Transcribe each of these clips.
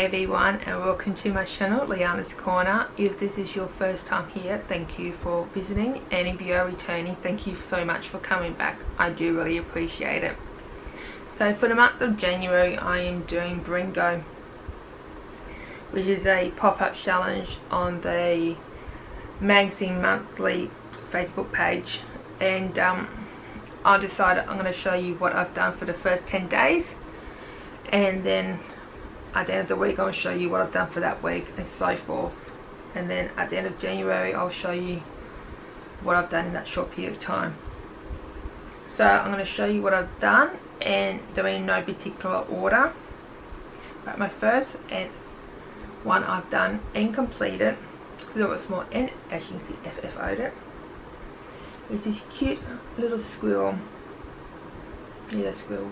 everyone, and welcome to my channel, Liana's Corner. If this is your first time here, thank you for visiting, and if you are returning, thank you so much for coming back. I do really appreciate it. So for the month of January, I am doing Bringo, which is a pop-up challenge on the Magazine Monthly Facebook page, and I decided I'm going to show you what I've done for the first 10 days, and then at the end of the week I'll show you what I've done for that week, and so forth. And then at the end of January I'll show you what I've done in that short period of time. So I'm going to show you what I've done, and they're in no particular order. But my first one I've done and completed, because it was small, and as you can see FFO'd it, is this cute little squirrel. Yeah, squirrels.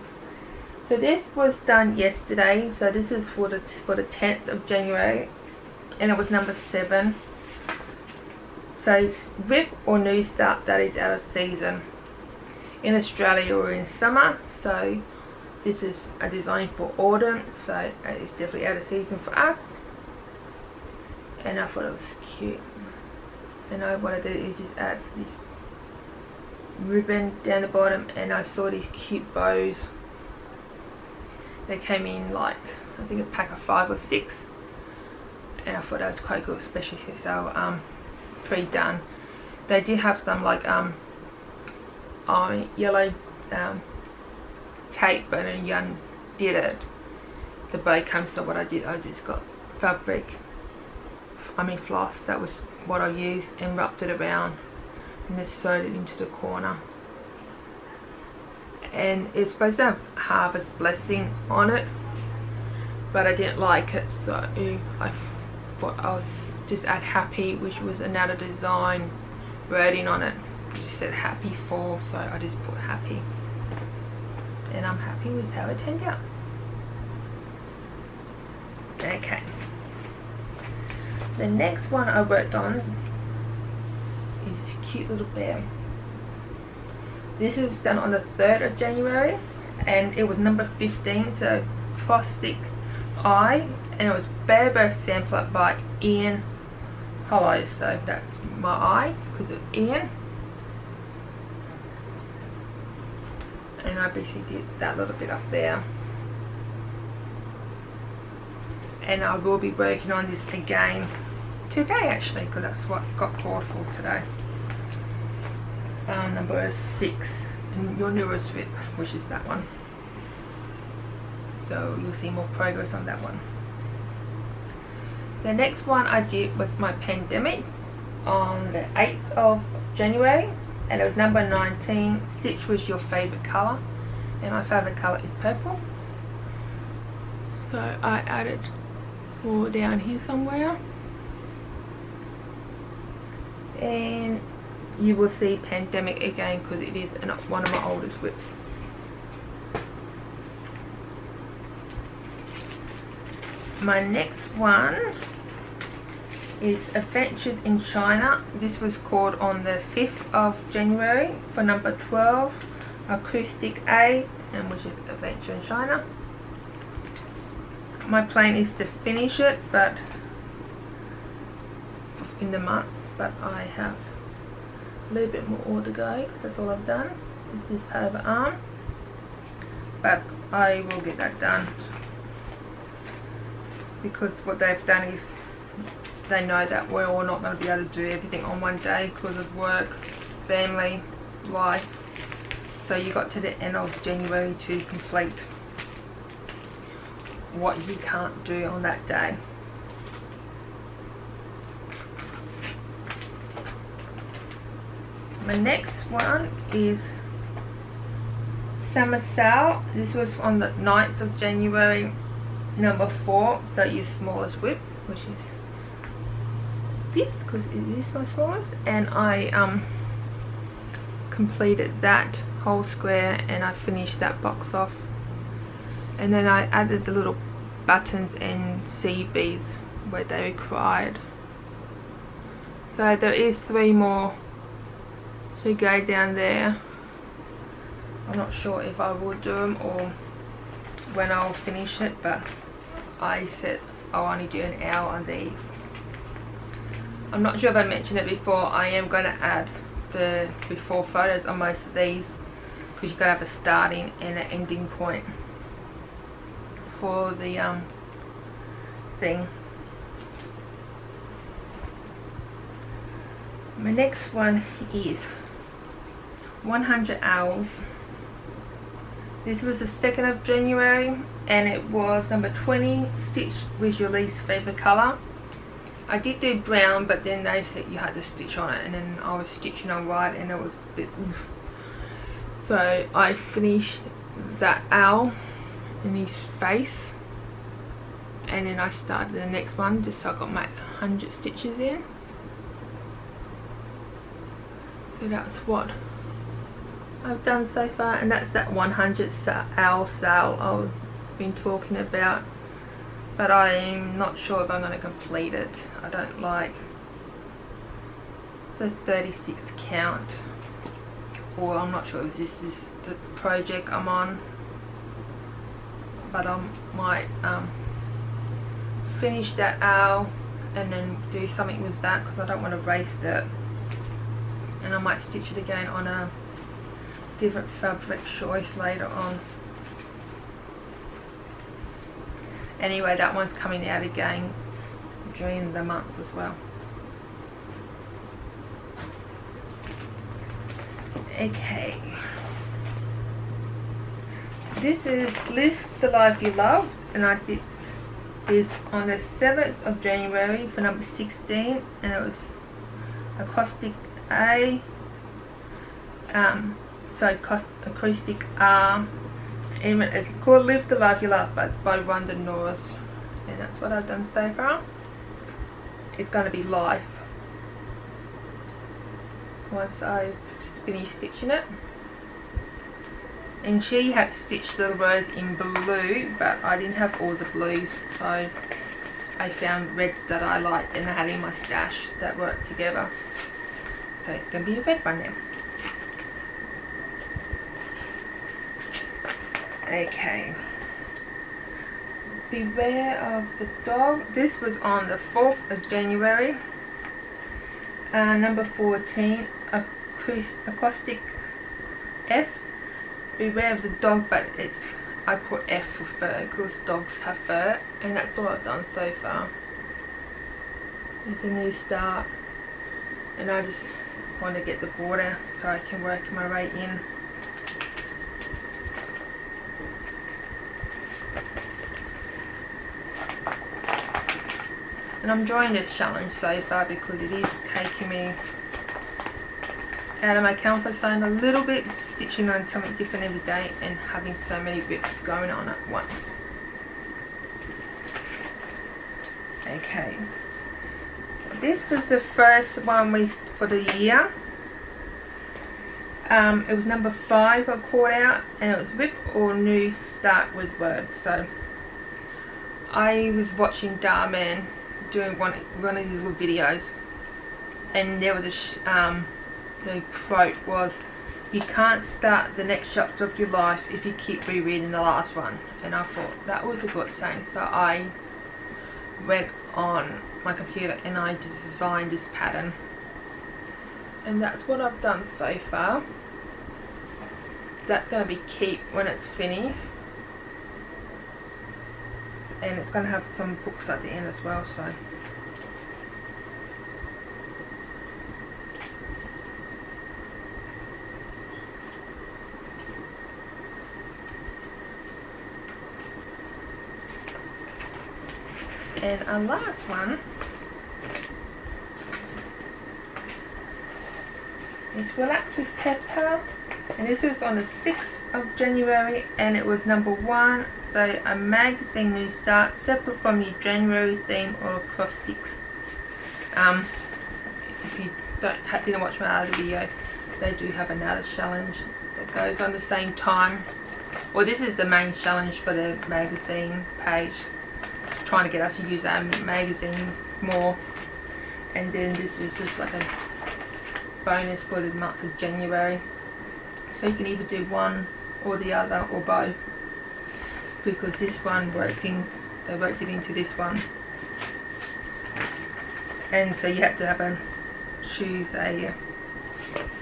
So this was done yesterday, so this is for the 10th of January, and it was number 7. So it's whip or new start that is out of season. In Australia we're in summer, so this is a design for autumn, so it's definitely out of season for us. And I thought it was cute. And what I did is just add this ribbon down the bottom, and I saw these cute bows. They came in like, I think a pack of 5 or 6, and I thought that was quite good, especially since they were pre-done. They did have some like yellow tape, but when you undid it, the bow comes. So what I did, I just got floss, that was what I used, and wrapped it around and just sewed it into the corner. And it's supposed to have Harvest Blessing on it, but I didn't like it, so I thought I was just add happy, which was another design wording on it. It just said happy for, so I just put happy, and I'm happy with how it turned out. Okay, the next one I worked on is this cute little bear. This was done on the 3rd of January, and it was number 15, so Frostic Eye, and it was Bear Bear Sampler by Ian Hollows, so that's my eye because of Ian. And I basically did that little bit up there, and I will be working on this again today actually, because that's what got called for today. Number 6, and your newest whip, which is that one, so you'll see more progress on that one. The next one I did was my pandemic on the 8th of January, and it was number 19, Stitch was your favourite colour, and my favourite colour is purple, so I added more down here somewhere, and you will see pandemic again because it is one of my oldest whips. My next one is Adventures in China. This was called on the 5th of January for number 12, Acoustic A, and which is Adventure in China. My plan is to finish it but in the month, but I have a little bit more to go. That's all I've done. This is part of the arm, but I will get that done, because what they've done is they know that we're all not going to be able to do everything on one day because of work, family, life, so you got to the end of January to complete what you can't do on that day. My next one is Summer Sale. This was on the 9th of January, number 4, so your smallest whip, which is this, because it is my smallest, and I completed that whole square, and I finished that box off, and then I added the little buttons and seed beads where they required. So there is 3 more to go down there. I'm not sure if I will do them or when I'll finish it, but I set I'll only do an hour on these. I'm not sure if I mentioned it before, I am going to add the before photos on most of these, because you've got to have a starting and an ending point for the thing. My next one is 100 Owls. This was the 2nd of January and it was number 20, stitch with your least favourite colour. I did do brown, but then they said you had to stitch on it, and then I was stitching on white and it was a bit so I finished that owl in his face, and then I started the next one just so I got my 100 stitches in. So that's what I've done so far, and that's that 100 owl sale I've been talking about, but I'm not sure if I'm going to complete it. I don't like the 36 count, or I'm not sure if this is the project I'm on, but I might finish that owl and then do something with that, because I don't want to waste it, and I might stitch it again on a different fabric choice later on. Anyway, that one's coming out again during the month as well. Okay, this is Live the Life You Love, and I did this on the 7th of January for number 16, and it was acoustic A, acoustic R, and it's called Live the Life You Love, but it's by Rhonda Norris, and that's what I've done so far. It's going to be life once I finish stitching it. And she had stitched the rose in blue, but I didn't have all the blues, so I found reds that I liked and I had in my stash that worked together. So it's going to be a red one now. Okay. Beware of the Dog. This was on the 4th of January. Number 14, acoustic F. Beware of the Dog, but I put F for fur because dogs have fur, and that's all I've done so far. It's a new start, and I just want to get the border so I can work my way in. And I'm enjoying this challenge so far because it is taking me out of my comfort zone a little bit, stitching on something different every day and having so many rips going on at once. Okay, this was the first one for the year. It was number 5 I caught out, and it was Rip or New Start with Words. So I was watching Darman doing one of these little videos, and there was the quote was, "You can't start the next chapter of your life if you keep rereading the last one." And I thought that was a good saying, so I went on my computer and I designed this pattern, and that's what I've done so far. That's going to be keep when it's finished, and it's going to have some books at the end as well. So and our last one is Relax with Pepper, and this was on the 6th of January, and it was number 1. So a magazine new start, separate from your January theme or acoustics. If you didn't watch my other video, they do have another challenge that goes on the same time. Well, this is the main challenge for the magazine page, trying to get us to use our magazines more, and then this is just like a bonus for the month of January. So you can either do one or the other or both, because this one works in, they worked it into this one, and so you had to choose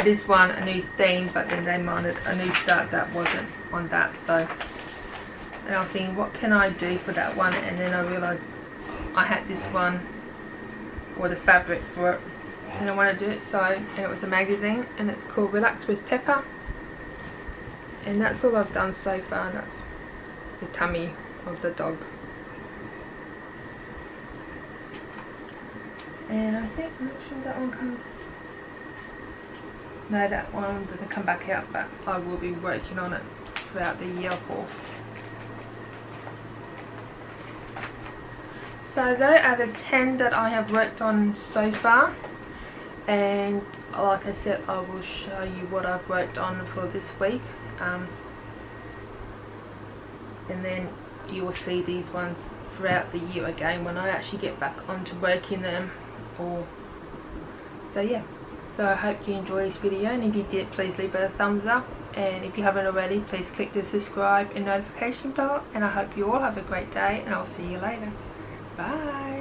this one a new theme, but then they wanted a new start that wasn't on that. So, and I was thinking, what can I do for that one? And then I realised I had this one, or the fabric for it, and I want to do it. So, and it was a magazine, and it's called Relax with Pepper, and that's all I've done so far. That's the tummy of the dog. And I think, I'm not sure that one comes. No, that one doesn't come back out, but I will be working on it throughout the year, of course. So those are the 10 that I have worked on so far, and like I said, I will show you what I've worked on for this week, and then you will see these ones throughout the year again when I actually get back onto working them. So yeah, so I hope you enjoy this video, and if you did, please leave it a thumbs up, and if you haven't already, please click the subscribe and notification bell, and I hope you all have a great day, and I'll see you later. Bye.